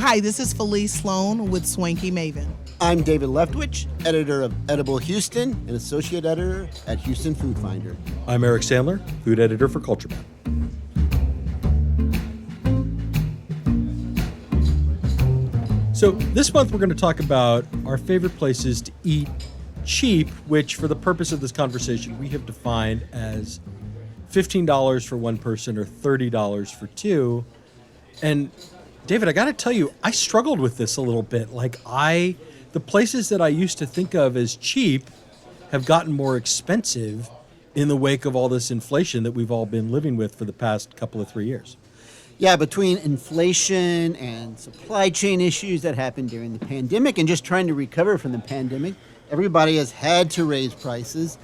Hi, this is Felice Sloan with Swanky Maven. I'm David Leftwich, editor of Edible Houston and associate editor at Houston Food Finder. I'm Eric Sandler, food editor for Culture Bound. So this month we're going to talk about our favorite places to eat cheap, which for the purpose of this conversation we have defined as $15 for one person or $30 for two. And David, I got to tell you, I struggled with this a little bit. The places that I used to think of as cheap have gotten more expensive in the wake of all this inflation that we've all been living with for the past couple of 3 years. Yeah, between inflation and supply chain issues that happened during the pandemic and just trying to recover from the pandemic, everybody has had to raise prices.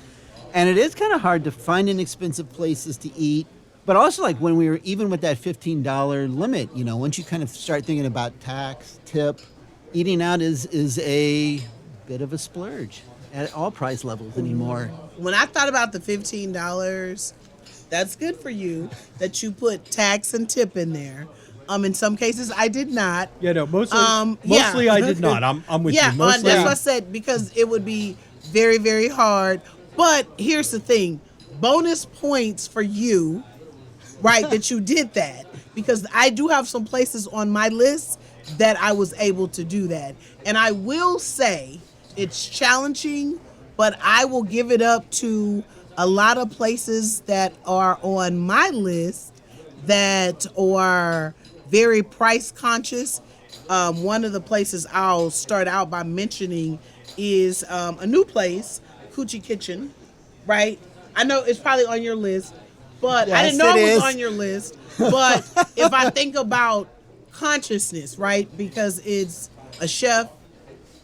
And it is kind of hard to find inexpensive places to eat. But also, like when we were even with that $15 limit, once you kind of start thinking about tax, tip, eating out is a bit of a splurge at all price levels anymore. When I thought about the $15, that's good for you that you put tax and tip in there. In some cases, I did not. Yeah, no, mostly I did not. I'm with you. Mostly, that's what I said, because it would be very, very hard. But here's the thing. Bonus points for you, right, that you did that. Because I do have some places on my list that I was able to do that. And I will say it's challenging, but I will give it up to a lot of places that are on my list that are very price conscious. One of the places I'll start out by mentioning is a new place, Coochie Kitchen, right? I know it's probably on your list, but yes, I didn't know it was is on your list. But if I think about consciousness, right? Because it's a chef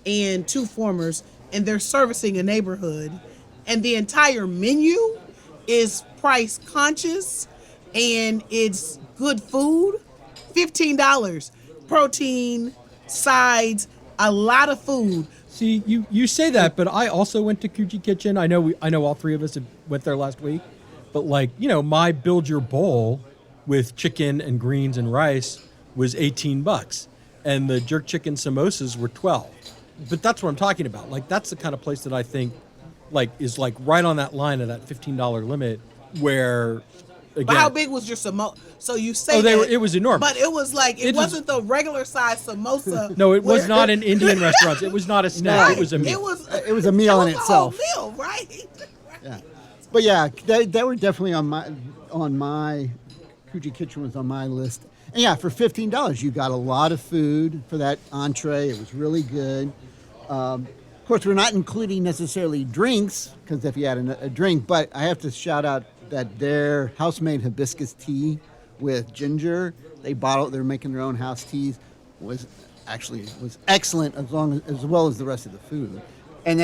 and two formers, and they're servicing a neighborhood, and the entire menu is price conscious, and it's good food. $15, protein, sides, a lot of food. See, you say that, but I also went to Coochie Kitchen. I know all three of us went there last week, but my build your bowl with chicken and greens and rice was $18, and the jerk chicken samosas were $12. But that's what I'm talking about. That's the kind of place that I think is right on that line of that $15 limit where. Again, but how big was your samosa? So you say it was enormous. But it was it wasn't the regular size samosa. No, it was not an Indian restaurant. It was not a snack. It was a meal. It was a meal in itself. It was a whole meal, right? Yeah. But yeah, they were definitely on my Coochie Kitchen was on my list. And yeah, for $15, you got a lot of food for that entree. It was really good. Of course, we're not including necessarily drinks, because if you had a drink, but I have to shout out that their house-made hibiscus tea with ginger, they're making their own house teas, was excellent as well as the rest of the food. And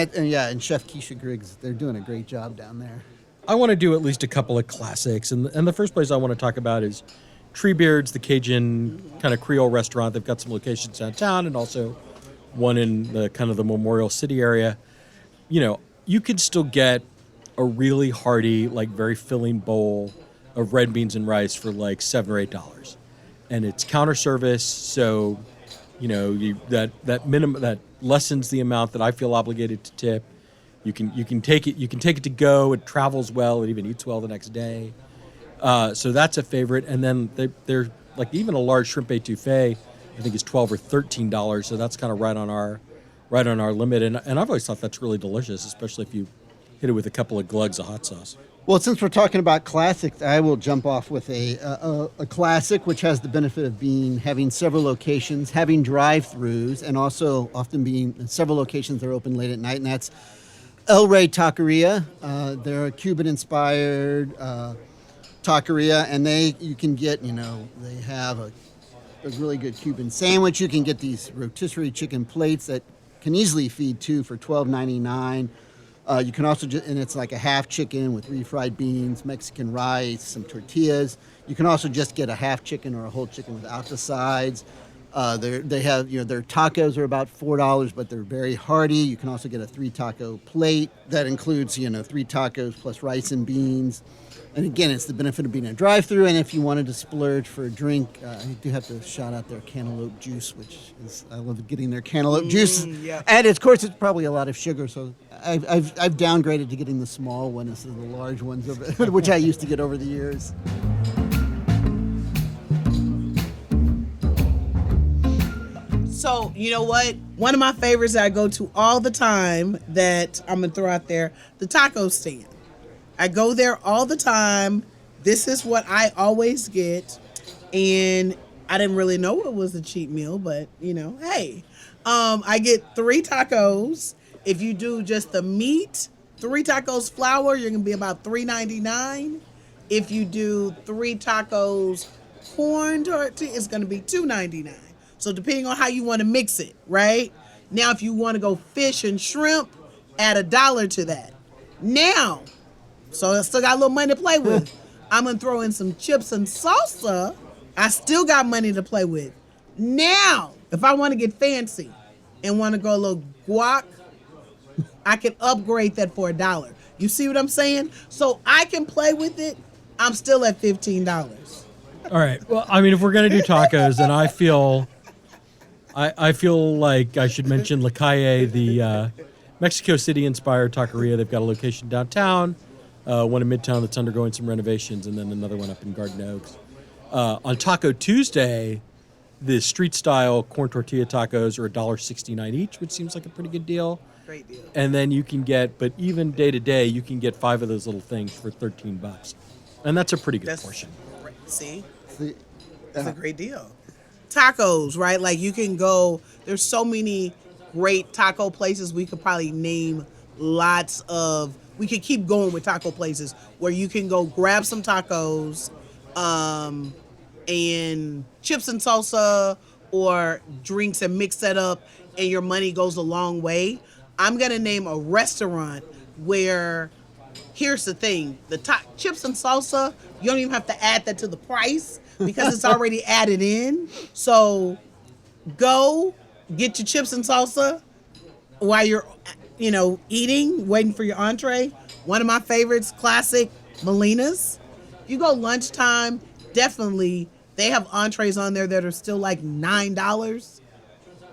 Chef Keisha Griggs, they're doing a great job down there. I want to do at least a couple of classics, and the first place I want to talk about is Treebeard's, the Cajun kind of Creole restaurant. They've got some locations downtown and also one in the kind of the Memorial City area. You could still get a really hearty, very filling bowl of red beans and rice for $7 or $8, and it's counter service. So, that minimum that lessens the amount that I feel obligated to tip. You can take it to go. It travels well. It even eats well the next day. So that's a favorite. And then they're even a large shrimp etouffee, I think is $12 or $13. So that's kind of right on our limit. And I've always thought that's really delicious, especially if you hit it with a couple of glugs of hot sauce. Well, since we're talking about classics, I will jump off with a classic, which has the benefit of having several locations, having drive-throughs, and also often being several locations that are open late at night, and that's El Rey Taqueria. They're a Cuban-inspired taqueria, and you can get, they have a really good Cuban sandwich. You can get these rotisserie chicken plates that can easily feed two for $12.99. You can also and it's like a half chicken with refried beans, Mexican rice, some tortillas. You can also just get a half chicken or a whole chicken without the sides. They have, their tacos are about $4, but they're very hearty. You can also get a 3-taco plate that includes, 3 tacos plus rice and beans. And again, it's the benefit of being a drive-through. And if you wanted to splurge for a drink, I do have to shout out their cantaloupe juice, which is, I love getting their cantaloupe juice. Yeah. And of course, it's probably a lot of sugar, so I've downgraded to getting the small one instead of the large ones, which I used to get over the years. So, you know what? One of my favorites that I go to all the time that I'm going to throw out there, the taco stand. I go there all the time. This is what I always get. And I didn't really know it was a cheap meal, but, hey. I get 3 tacos. If you do just the meat, 3 tacos flour, you're going to be about $3.99. If you do 3 tacos corn tortilla, it's going to be $2.99. So depending on how you want to mix it, right? Now, if you want to go fish and shrimp, add $1 to that. Now, so I still got a little money to play with. I'm going to throw in some chips and salsa. I still got money to play with. Now, if I want to get fancy and want to go a little guac, I can upgrade that for $1. You see what I'm saying? So I can play with it. I'm still at $15. All right. Well, I mean, if we're going to do tacos, then I feel like I should mention La Calle, the Mexico City-inspired taqueria. They've got a location downtown, one in Midtown that's undergoing some renovations, and then another one up in Garden Oaks. On Taco Tuesday, the street-style corn tortilla tacos are $1.69 each, which seems like a pretty good deal. Great deal. And then you can get, but even day-to-day, you can get 5 of those little things for $13. And that's a pretty good portion. Great. See? That's a great deal. Tacos, right? Like you can go, there's so many great taco places. We could probably name lots of, we could keep going with taco places where you can go grab some tacos and chips and salsa or drinks and mix that up and your money goes a long way. I'm going to name a restaurant where, here's the thing, the chips and salsa, you don't even have to add that to the price because it's already added in. So go get your chips and salsa while you're, eating, waiting for your entree. One of my favorites, classic, Molina's. You go lunchtime, definitely, they have entrees on there that are still like $9.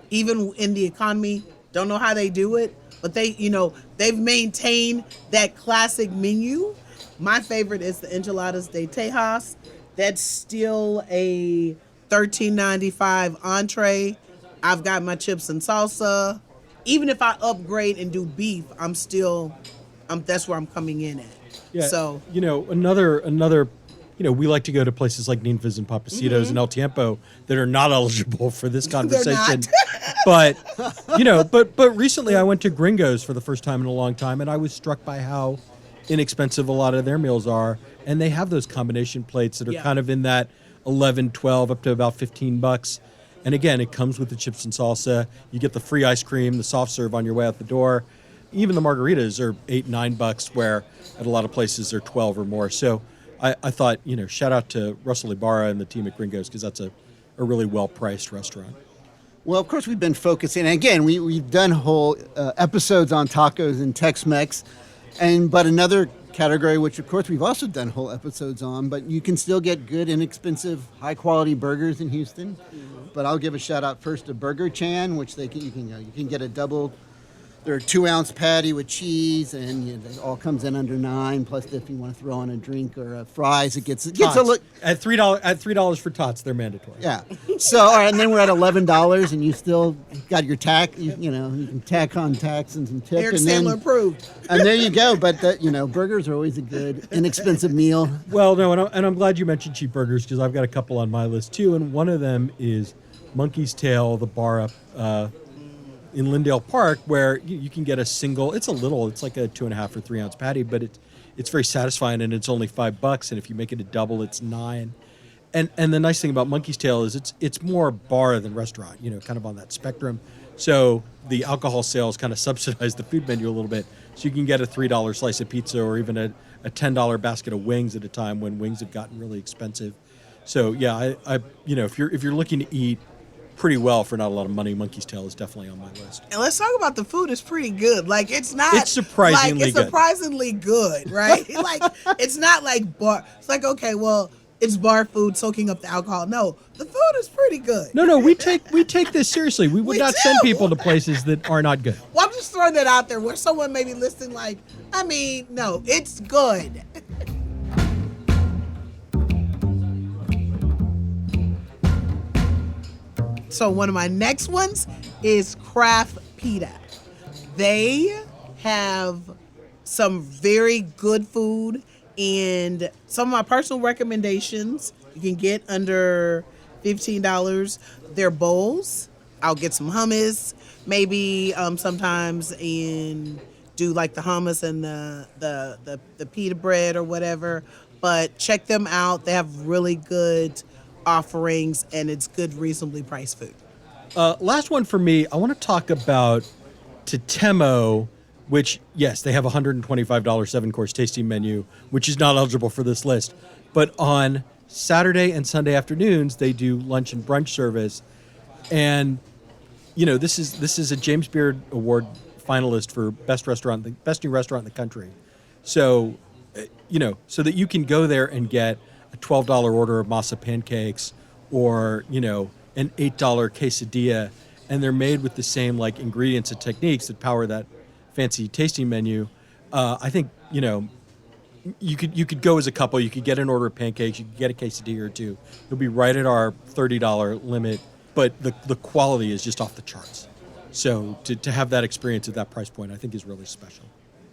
Even in the economy, don't know how they do it, but they've maintained that classic menu. My favorite is the enchiladas de Tejas. That's still a $13.95 entree. I've got my chips and salsa. Even if I upgrade and do beef, that's where I'm coming in at. Yeah. So, another, we like to go to places like Ninfa's and Papacitos and El Tiempo that are not eligible for this conversation. But, but recently I went to Gringo's for the first time in a long time, and I was struck by how inexpensive a lot of their meals are. And they have those combination plates that are kind of in that 11, 12, up to about $15. And again, it comes with the chips and salsa. You get the free ice cream, the soft serve on your way out the door. Even the margaritas are $8, $9, where at a lot of places they're 12 or more. So I thought, shout out to Russell Ibarra and the team at Gringo's because that's a really well-priced restaurant. Well, of course, we've been focusing. Again, we've done whole episodes on tacos and Tex-Mex, but another category, which of course we've also done whole episodes on, but you can still get good, inexpensive, high-quality burgers in Houston. Mm-hmm. But I'll give a shout out first to Burger Chan, which you can get a double. They're a 2-ounce patty with cheese, and it all comes in under $9. Plus, if you want to throw on a drink or fries, it gets a look at $3 for tots. They're mandatory. Yeah. So, all right, and then we're at $11, and you still got your tax. You can tack on tax and some tip. Eric Sandler approved. And there you go. But burgers are always a good, inexpensive meal. Well, no, and I'm glad you mentioned cheap burgers because I've got a couple on my list too, and one of them is Monkey's Tail, the bar up in Lindale Park, where you can get a single. It's like a 2.5 or 3 ounce patty, but it's very satisfying, and it's only $5. And if you make it a double, it's $9. And the nice thing about Monkey's Tail is it's more bar than restaurant, kind of on that spectrum. So the alcohol sales kind of subsidize the food menu a little bit. So you can get a $3 slice of pizza or even a $10 basket of wings at a time when wings have gotten really expensive. So yeah, I if you're looking to eat pretty well for not a lot of money. Monkey's Tail is definitely on my list. And let's talk about the food. It's pretty good. Like it's not. It's surprisingly like, it's good. surprisingly good, right? Like it's not like bar. It's like okay, well, it's bar food soaking up the alcohol. No, the food is pretty good. No, we take this seriously. We would not send people to places that are not good. Well, I'm just throwing that out there where someone may be listening. Like, I mean, no, it's good. So one of my next ones is Craft Pita. They have some very good food, and some of my personal recommendations you can get under $15. Their bowls. I'll get some hummus, maybe sometimes, and do like the hummus and the pita bread or whatever. But check them out. They have really good offerings, and it's good, reasonably priced food. Last one for me, I want to talk about Totemo, which, yes, they have a $125 7-course tasting menu, which is not eligible for this list. But on Saturday and Sunday afternoons, they do lunch and brunch service. And, you know, this is a James Beard Award finalist for best new restaurant in the country. So, you know, so that you can go there and get a $12 order of masa pancakes or, you know, an $8 quesadilla, and they're made with the same like ingredients and techniques that power that fancy tasting menu. I think, you know, you could go as a couple. You could get an order of pancakes. You could get a quesadilla or two. You'll be right at our $30 limit, but the quality is just off the charts. So to have that experience at that price point, I think is really special.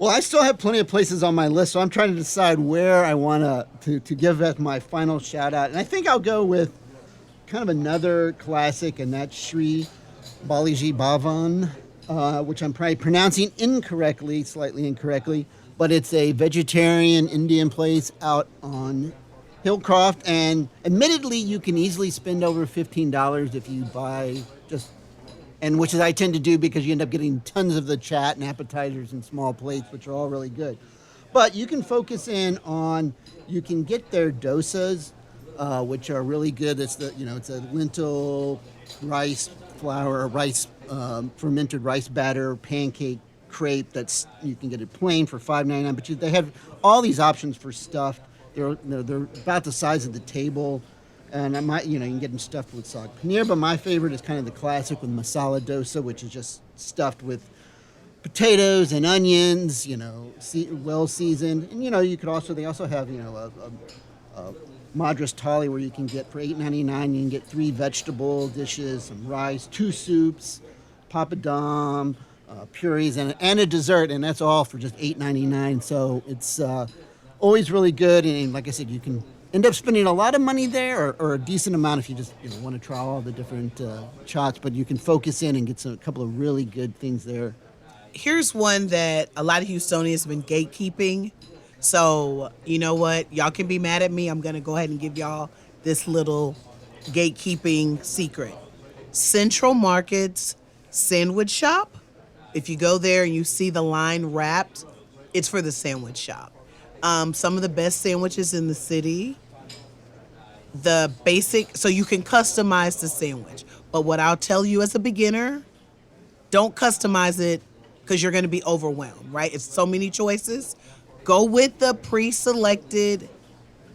Well, I still have plenty of places on my list, so I'm trying to decide where I want to give as my final shout out. And I think I'll go with kind of another classic, and that's Sri Balaji Bhavan, which I'm probably pronouncing slightly incorrectly, but it's a vegetarian Indian place out on Hillcroft, and admittedly, you can easily spend over $15 if you buy and which is I tend to do because you end up getting tons of the chat and appetizers and small plates, which are all really good. But you can focus in on, you can get their dosas, which are really good. It's it's a lentil, rice flour, fermented rice batter, pancake crepe. You can get it plain for $5.99. But they have all these options for stuffed. They're about the size of the table. And you can get them stuffed with saag paneer, but my favorite is kind of the classic with masala dosa, which is just stuffed with potatoes and onions, well seasoned. And they also have a Madras thali where you can get for $8.99. You can get 3 vegetable dishes, some rice, 2 soups, papadum, purees, and a dessert, and that's all for just $8.99. So it's always really good, and like I said, you can end up spending a lot of money there, or a decent amount if you just want to try all the different chots, but you can focus in and get a couple of really good things there. Here's one that a lot of Houstonians have been gatekeeping. So, you know what? Y'all can be mad at me. I'm going to go ahead and give y'all this little gatekeeping secret. Central Market's sandwich shop. If you go there and you see the line wrapped, it's for the sandwich shop. Some of the best sandwiches in the city. The basic, so you can customize the sandwich. But what I'll tell you as a beginner, don't customize it because you're going to be overwhelmed, right? It's so many choices. Go with the pre-selected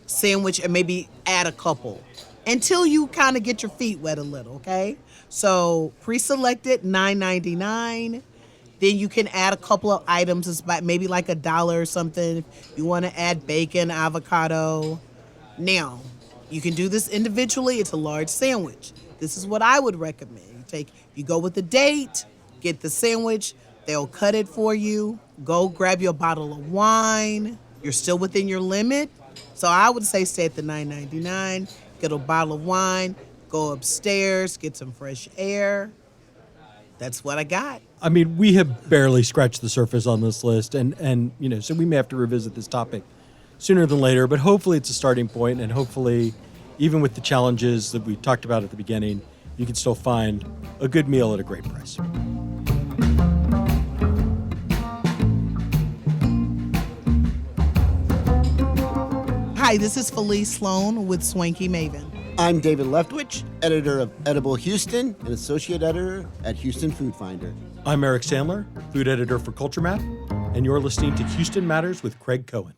sandwich and maybe add a couple until you kind of get your feet wet a little, okay? So pre-selected, $9.99. Then you can add a couple of items. It's about maybe like $1 or something. If you want to add bacon, avocado. Now, you can do this individually. It's a large sandwich. This is what I would recommend. You go with the date, get the sandwich. They'll cut it for you. Go grab you a bottle of wine. You're still within your limit. So I would say stay at the $9.99. Get a bottle of wine. Go upstairs. Get some fresh air. That's what I got. I mean, we have barely scratched the surface on this list, and so we may have to revisit this topic sooner than later, but hopefully it's a starting point, and hopefully, even with the challenges that we talked about at the beginning, you can still find a good meal at a great price. Hi, this is Felice Sloan with Swanky Maven. I'm David Leftwich, editor of Edible Houston and associate editor at Houston Food Finder. I'm Eric Sandler, food editor for Culture Map, and you're listening to Houston Matters with Craig Cohen.